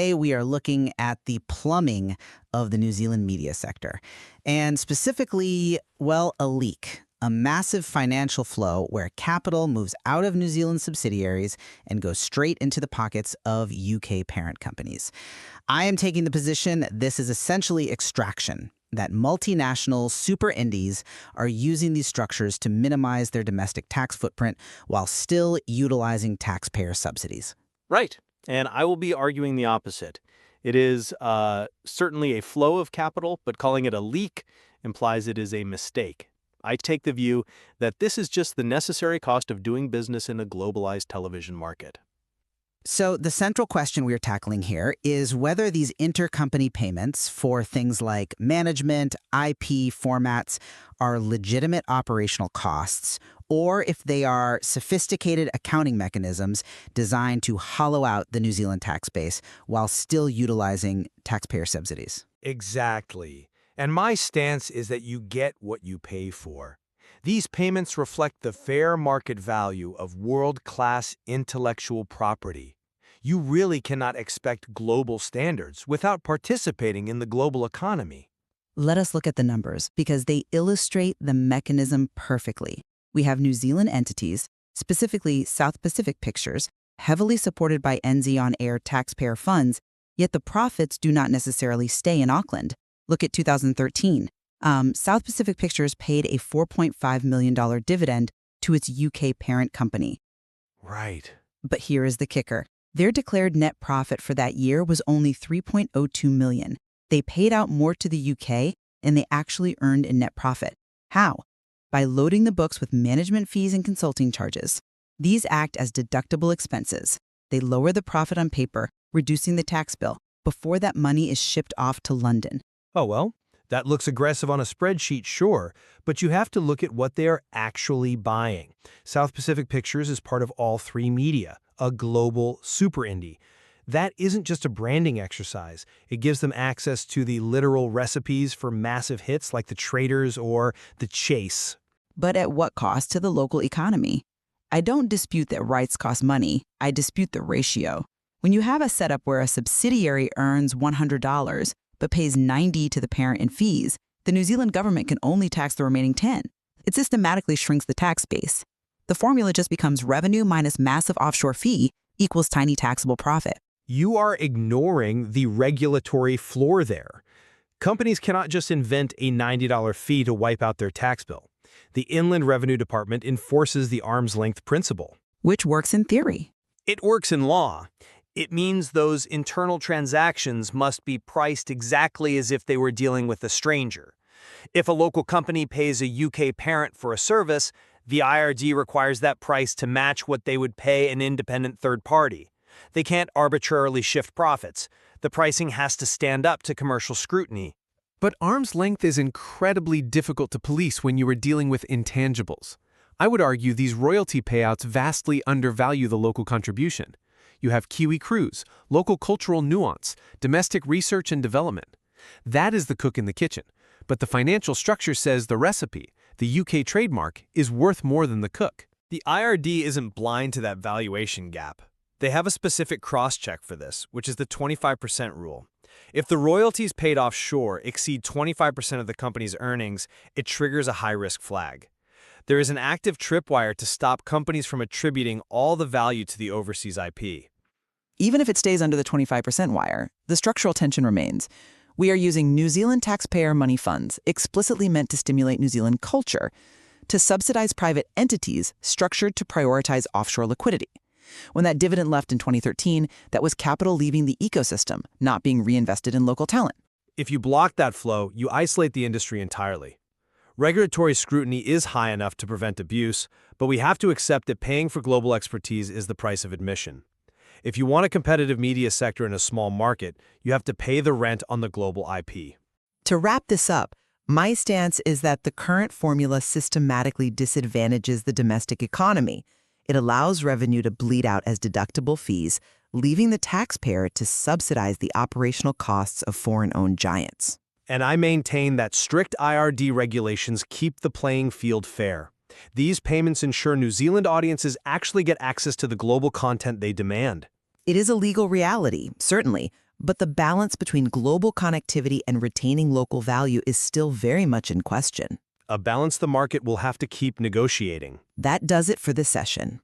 Today, we are looking at the plumbing of the New Zealand media sector, and specifically, well, a leak. A massive financial flow where capital moves out of New Zealand subsidiaries and goes straight into the pockets of UK parent companies. I am taking the position that this is essentially extraction, that multinational super indies are using these structures to minimize their domestic tax footprint while still utilizing taxpayer subsidies. Right. And I will be arguing the opposite. It is certainly a flow of capital, but calling it a leak implies it is a mistake. I take the view that this is just the necessary cost of doing business in a globalized television market. So the central question we're tackling here is whether these intercompany payments for things like management, IP, formats are legitimate operational costs, or if they are sophisticated accounting mechanisms designed to hollow out the New Zealand tax base while still utilizing taxpayer subsidies. Exactly. And my stance is that you get what you pay for. These payments reflect the fair market value of world-class intellectual property. You really cannot expect global standards without participating in the global economy. Let us look at the numbers because they illustrate the mechanism perfectly. We have New Zealand entities, specifically South Pacific Pictures, heavily supported by NZ On Air taxpayer funds, yet the profits do not necessarily stay in Auckland. Look at 2013. South Pacific Pictures paid a $4.5 million dividend to its UK parent company. Right. But here is the kicker. Their declared net profit for that year was only $3.02 million. They paid out more to the UK than they actually earned in net profit. How? By loading the books with management fees and consulting charges. These act as deductible expenses. They lower the profit on paper, reducing the tax bill, before that money is shipped off to London. Oh, well, that looks aggressive on a spreadsheet, sure, but you have to look at what they are actually buying. South Pacific Pictures is part of All 3 Media, a global super indie. That isn't just a branding exercise. It gives them access to the literal recipes for massive hits like The Traitors or The Chase. But at what cost to the local economy? I don't dispute that rights cost money. I dispute the ratio. When you have a setup where a subsidiary earns $100 but pays $90 to the parent in fees, the New Zealand government can only tax the remaining $10. It systematically shrinks the tax base. The formula just becomes revenue minus massive offshore fee equals tiny taxable profit. You are ignoring the regulatory floor there. Companies cannot just invent a $90 fee to wipe out their tax bill. The Inland Revenue Department enforces the arm's length principle. Which works in theory. It works in law. It means those internal transactions must be priced exactly as if they were dealing with a stranger. If a local company pays a UK parent for a service, the IRD requires that price to match what they would pay an independent third party. They can't arbitrarily shift profits. The pricing has to stand up to commercial scrutiny. But arm's length is incredibly difficult to police when you are dealing with intangibles. I would argue these royalty payouts vastly undervalue the local contribution. You have Kiwi Cruise, local cultural nuance, domestic research and development. That is the cook in the kitchen. But the financial structure says the recipe, the UK trademark, is worth more than the cook. The IRD isn't blind to that valuation gap. They have a specific cross-check for this, which is the 25% rule. If the royalties paid offshore exceed 25% of the company's earnings, it triggers a high-risk flag. There is an active tripwire to stop companies from attributing all the value to the overseas IP. Even if it stays under the 25% wire, the structural tension remains. We are using New Zealand taxpayer money funds, explicitly meant to stimulate New Zealand culture, to subsidize private entities structured to prioritize offshore liquidity. When that dividend left in 2013, that was capital leaving the ecosystem, not being reinvested in local talent. If you block that flow, you isolate the industry entirely. Regulatory scrutiny is high enough to prevent abuse, but we have to accept that paying for global expertise is the price of admission. If you want a competitive media sector in a small market, you have to pay the rent on the global IP. To wrap this up, my stance is that the current formula systematically disadvantages the domestic economy. It allows revenue to bleed out as deductible fees, leaving the taxpayer to subsidize the operational costs of foreign-owned giants. And I maintain that strict IRD regulations keep the playing field fair. These payments ensure New Zealand audiences actually get access to the global content they demand. It is a legal reality, certainly, But the balance between global connectivity and retaining local value is still very much in question. A balance the market will have to keep negotiating. That does it for this session.